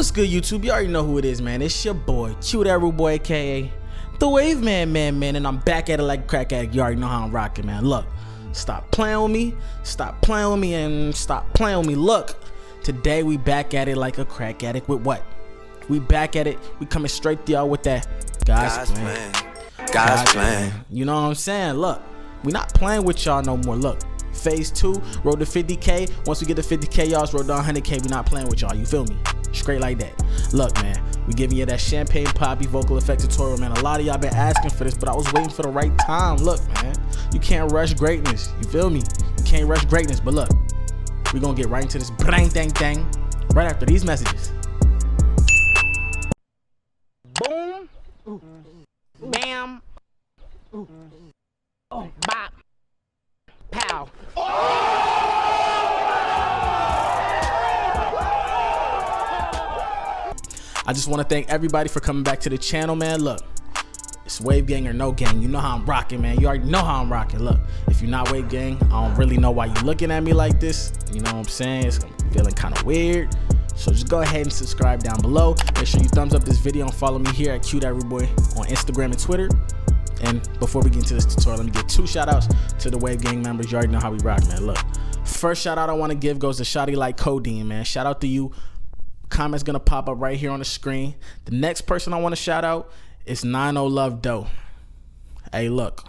What's good, YouTube? You already know who it is, man. It's your boy, Cute Arrow Boy, aka TheWavMan, man, and I'm back at it like a crack addict. You already know how I'm rocking, man. Look, stop playing with me, stop playing with me, and stop playing with me. Look, today we back at it like a crack addict with what? We back at it. We coming straight to y'all with that God's plan. God's plan. You know what I'm saying? Look, we not playing with y'all no more. Look. Phase 2, road to 50K. Once we get to 50K, y'all road to 100K. We not playing with y'all. You feel me? Straight like that. Look, man, we giving you that champagne poppy vocal effect tutorial, man. A lot of y'all been asking for this, but I was waiting for the right time. Look, man, you can't rush greatness. You feel me? You can't rush greatness. But look, we gonna get right into this bang dang dang right after these messages. Boom. Bam. Oh, bop. Pow. I just want to thank everybody for coming back to the channel, man. Look, it's Wave Gang or no gang. You know how I'm rocking, man. You already know how I'm rocking. Look, if you're not Wave Gang, I don't really know why you're looking at me like this. You know what I'm saying? It's feeling kind of weird. So just go ahead and subscribe down below. Make sure you thumbs up this video and follow me here at Cute Arrow Boy on Instagram and Twitter. And before we get into this tutorial, let me give 2 shout outs to the Wave Gang members. You already know how we rock, man. Look, first shout out I want to give goes to Shotty Like Codeine, man. Shout out to you. Comments gonna pop up right here on the screen. The next person I want to shout out is 90 Love Doe. Hey, look,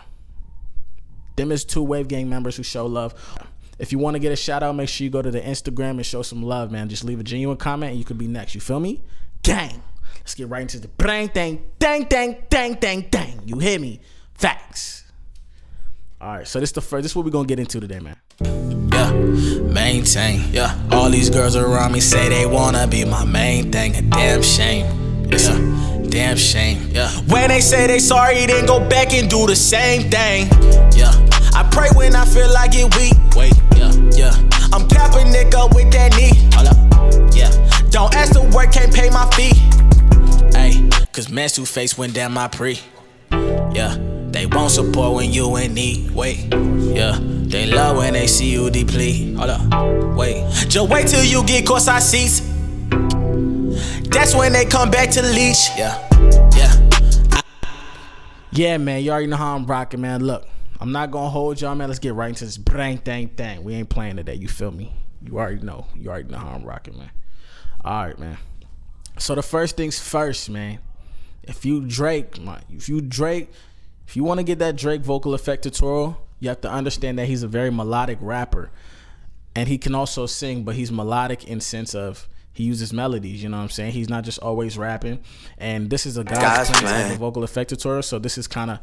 them is 2 Wave Gang members who show love. If you want to get a shout out, make sure you go to the Instagram and show some love, man. Just leave a genuine comment and you could be next. You feel me? Gang. Let's get right into the bang, dang, dang, dang, dang, dang, dang. You hear me? Facts. All right, so this is what we're gonna get into today, man. Yeah, maintain. Yeah, all these girls around me say they wanna be my main thing. A damn shame. It's a damn shame. Yeah, when they say they sorry, then go back and do the same thing. Yeah, I pray when I feel like it weak. Wait, yeah, I'm capping nigga with that knee. Hold up, yeah. Don't ask to work, can't pay my fee. Ay, cause man's too face went down my pre. Yeah, they won't support when you in need. Wait, yeah, they love when they see you deplete. Hold up, wait, just wait till you get courtside seats. That's when they come back to leech. Yeah, man, you already know how I'm rocking, man. Look, I'm not gonna hold y'all, man. Let's get right into this bang, dang, dang. We ain't playing today, you feel me? You already know how I'm rocking, man. All right, man. So the first things first, man. If you want to get that Drake vocal effect tutorial, you have to understand that he's a very melodic rapper, and he can also sing, but he's melodic in sense of he uses melodies. You know what I'm saying? He's not just always rapping. And this is a God's plan type of vocal effect tutorial, so this is kind of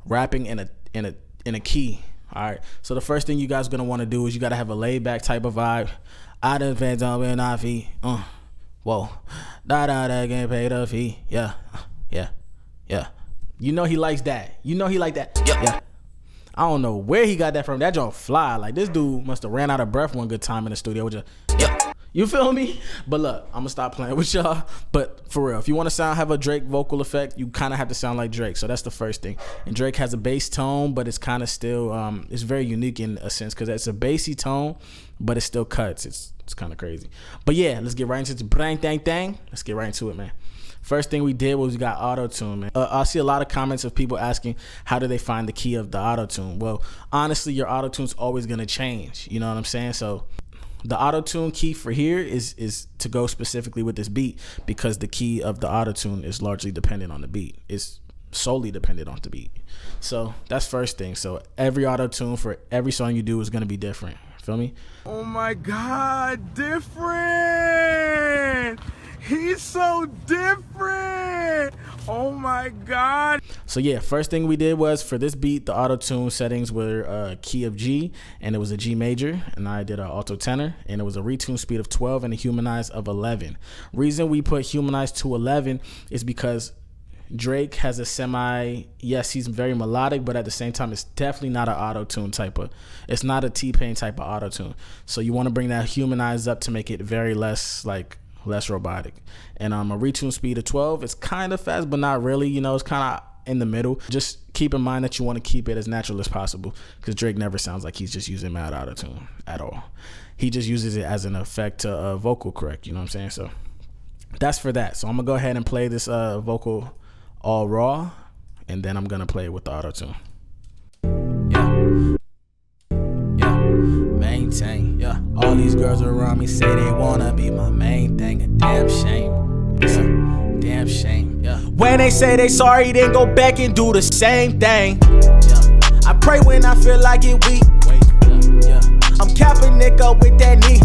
rapping in a key. All right. So the first thing you guys are gonna want to do is you gotta have a laid back type of vibe. I done fed on with our feet. Whoa, da get paid a fee. Yeah. You know he likes that. You know he like that. Yeah. I don't know where he got that from. That joint fly. Like, this dude must have ran out of breath one good time in the studio. With you feel me? But look, I'm gonna stop playing with y'all. But for real, if you want to have a Drake vocal effect, you kind of have to sound like Drake. So that's the first thing. And Drake has a bass tone, but it's kind of still it's very unique in a sense because it's a bassy tone, but it still cuts. It's kind of crazy. But yeah, let's get right into the bang dang dang. Let's get right into it, man. First thing we did was we got auto-tune, man. I see a lot of comments of people asking how do they find the key of the auto-tune. Well, honestly, your auto-tune's always gonna change. You know what I'm saying? So the auto-tune key for here is to go specifically with this beat, because the key of the auto-tune is largely dependent on the beat. It's solely dependent on the beat. So that's first thing. So every auto-tune for every song you do is gonna be different. Feel me? Oh my God, different. He's so different. Oh my God. So yeah, first thing we did was for this beat, the auto-tune settings were key of G, and it was a G major, and I did an alto tenor, and it was a retune speed of 12 and a humanized of 11. Reason we put humanized to 11 is because Drake has a yes, he's very melodic, but at the same time, it's definitely not an auto-tune it's not a T-Pain type of auto-tune. So you want to bring that humanized up to make it very less robotic. And a retune speed of 12, it's kind of fast, but not really, you know, it's kind of in the middle. Just keep in mind that you want to keep it as natural as possible, because Drake never sounds like he's just using mad auto-tune at all. He just uses it as an effect to vocal correct, you know what I'm saying? So that's for that. So I'm gonna go ahead and play this vocal all raw, and then I'm gonna play it with the auto-tune. Maintain, all these girls around me say they wanna be my main thing. A damn shame, damn shame, When they say they sorry, then go back and do the same thing, I pray when I feel like it weak, I'm capping Nick up with that knee.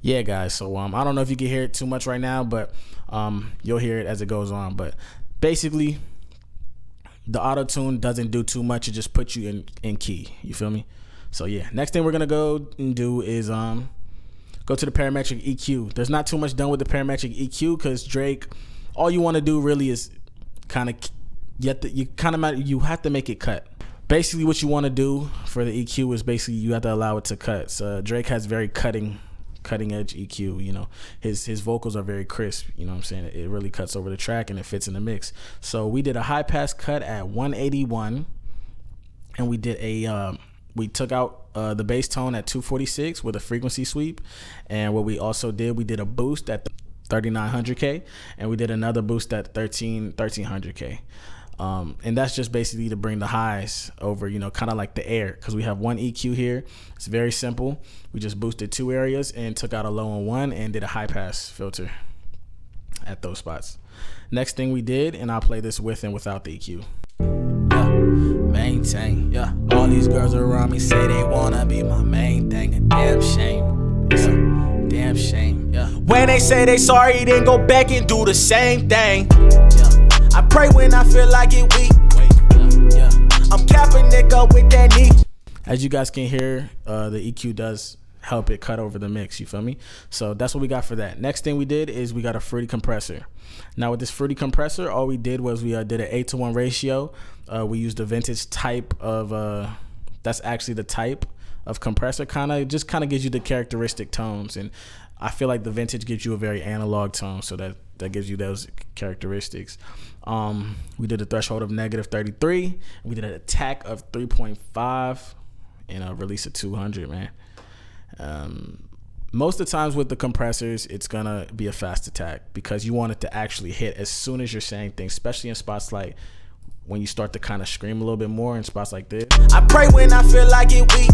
Yeah, guys, so I don't know if you can hear it too much right now, but you'll hear it as it goes on. But basically, the auto-tune doesn't do too much. It just puts you in key. You feel me? So yeah, next thing we're gonna go and do is go to the Parametric EQ. There's not too much done with the Parametric EQ because Drake, all you want to do really is kind of you have to make it cut. Basically, what you want to do for the EQ is basically you have to allow it to cut. So Drake has very cutting edge EQ. You know, his vocals are very crisp. You know what I'm saying? It really cuts over the track and it fits in the mix. So we did a high pass cut at 181, and we did a we took out the bass tone at 246 with a frequency sweep. And what we also did, we did a boost at 3900K, and we did another boost at 1300K. And that's just basically to bring the highs over, you know, kind of like the air, because we have one EQ here. It's very simple. We just boosted 2 areas and took out a low on 1 and did a high pass filter at those spots. Next thing we did, and I'll play this with and without the EQ. Maintain, all these girls around me say they wanna be my main thing. A damn shame, damn shame, When they say they sorry, then go back and do the same thing, I pray when I feel like it weak, I'm capping Nick up with that knee. As you guys can hear, the EQ does help it cut over the mix, you feel me? So that's what we got for that. Next thing we did is we got a fruity compressor. Now with this fruity compressor, all we did was we did an 8-to-1 ratio. We used a vintage type of, that's actually the type of compressor, kind of gives you the characteristic tones. And I feel like the vintage gives you a very analog tone, so that gives you those characteristics. We did a threshold of -33. We did an attack of 3.5 and a release of 200, man. Most of the times with the compressors, it's gonna be a fast attack because you want it to actually hit as soon as you're saying things, especially in spots like when you start to kind of scream a little bit more in spots like this. I pray when I feel like it weak,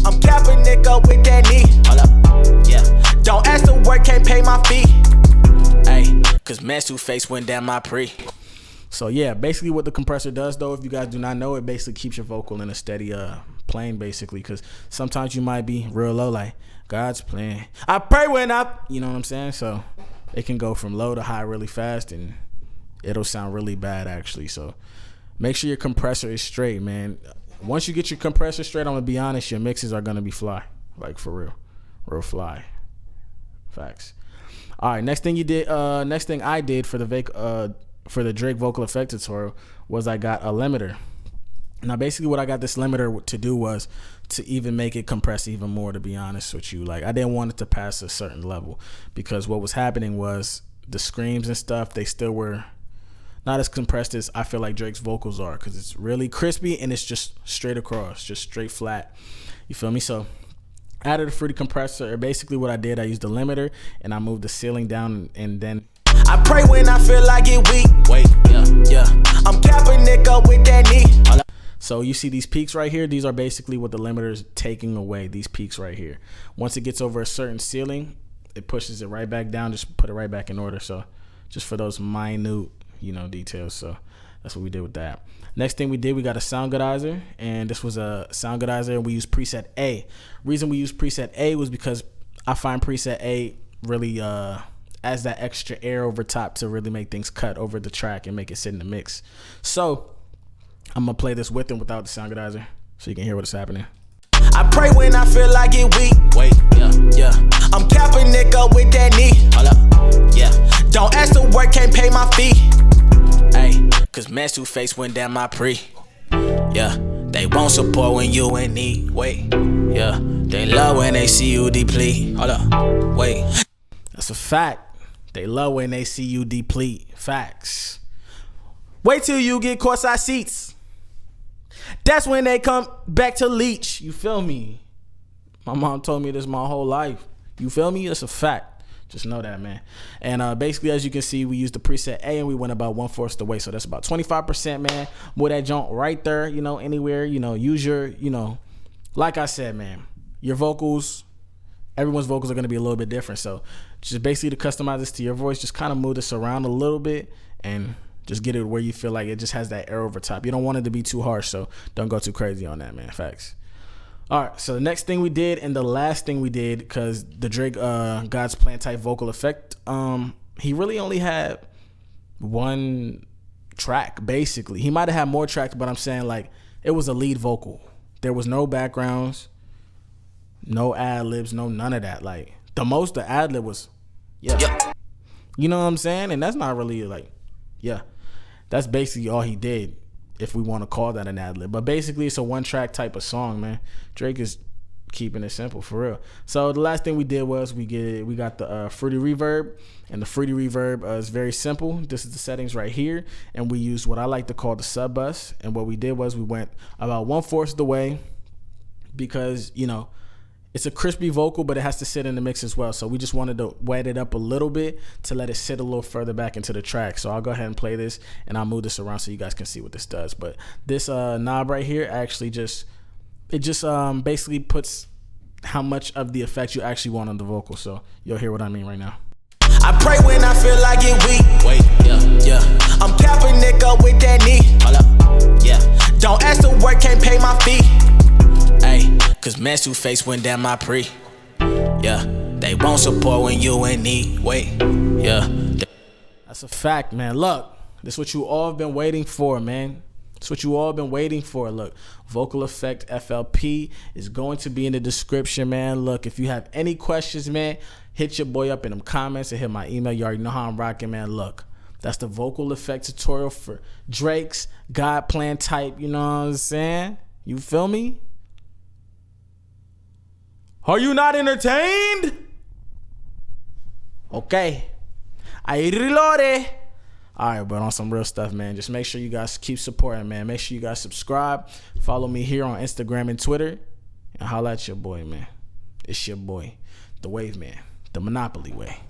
I'm capping Nick up with that knee. Don't ask to work, can't pay my fee. Ay, cause man's two-face went down my pre. So yeah, basically what the compressor does though, if you guys do not know, it basically keeps your vocal in a steady plane basically, because sometimes you might be real low like God's plan. I pray when you know what I'm saying? So it can go from low to high really fast and it'll sound really bad actually. So make sure your compressor is straight, man. Once you get your compressor straight, I'm gonna be honest, your mixes are gonna be fly, like for real fly. Facts. All right, next thing I did for the Drake vocal effect tutorial was I got a limiter. Now basically what I got this limiter to do was to even make it compress even more, to be honest with you. Like I didn't want it to pass a certain level because what was happening was the screams and stuff, they still were not as compressed as I feel like Drake's vocals are, because it's really crispy and it's just straight across, just straight flat. You feel me? So I added a fruity compressor. Basically what I did, I used the limiter and I moved the ceiling down and then I pray when I feel like it weak. I'm capping Nick up with that knee. So you see these peaks right here, these are basically what the limiter is taking away, these peaks right here. Once it gets over a certain ceiling, it pushes it right back down, just put it right back in order. So just for those minute, you know, details. So that's what we did with that. Next thing we did, we got a sound goodizer, and this was a sound goodizer, and we used preset A. Reason we used preset A was because I find preset A really adds that extra air over top to really make things cut over the track and make it sit in the mix. So I'm gonna play this with and without the sound goodizer so you can hear what's happening. I pray when I feel like it weak. I'm capping Nick up with that knee. Don't ask to work, can't pay my fee. Ay, cause man's two-face went down my pre. They won't support when you in need. They love when they see you deplete. That's a fact. They love when they see you deplete. Facts. Wait till you get courtside seats. That's when they come back to leech. You feel me? My mom told me this my whole life. You feel me? That's a fact. Just know that, man. And basically, as you can see, we used the preset A and we went about 1/4 the way. So that's about 25%, man. Move that joint right there, you know, anywhere, you know, use your, you know, like I said, man, your vocals, everyone's vocals are going to be a little bit different. So just basically to customize this to your voice, just kind of move this around a little bit and just get it where you feel like it just has that air over top. You don't want it to be too harsh, so don't go too crazy on that, man. Facts. All right, so the next thing we did and the last thing we did, because the Drake God's Plan type vocal effect, he really only had one track, basically. He might have had more tracks, but I'm saying, like, it was a lead vocal. There was no backgrounds, no ad-libs, no none of that. Like, the most the ad-lib was, yeah. You know what I'm saying? And that's not really, like, yeah. That's basically all he did, if we want to call that an ad-lib. But basically, it's a one-track type of song, man. Drake is keeping it simple, for real. So the last thing we did was we got the Fruity Reverb. And the Fruity Reverb is very simple. This is the settings right here. And we used what I like to call the sub bus. And what we did was we went about 1/4 of the way because, you know, it's a crispy vocal, but it has to sit in the mix as well. So we just wanted to wet it up a little bit to let it sit a little further back into the track. So I'll go ahead and play this and I'll move this around so you guys can see what this does. But this knob right here actually just basically puts how much of the effect you actually want on the vocal. So you'll hear what I mean right now. I pray when I feel like it weak. Wait, yeah. I'm capping Nick up with that knee. Hold up, yeah. Don't ask to work, can't pay my fee. Hey, cause man's two face went down my pre. Yeah, they won't support when you in need. Wait, yeah. That's a fact, man. Look, this is what you all have been waiting for, man. It's what you all been waiting for. Look, Vocal Effect FLP is going to be in the description, man. Look, if you have any questions, man, hit your boy up in them comments and hit my email. You already know how I'm rocking, man. Look, that's the Vocal Effect tutorial for Drake's God Plan type. You know what I'm saying? You feel me? Are you not entertained? Okay. I reloaded. All right, but on some real stuff, man, just make sure you guys keep supporting, man. Make sure you guys subscribe. Follow me here on Instagram and Twitter. And holla at your boy, man. It's your boy, TheWavMan, the Monopoly way.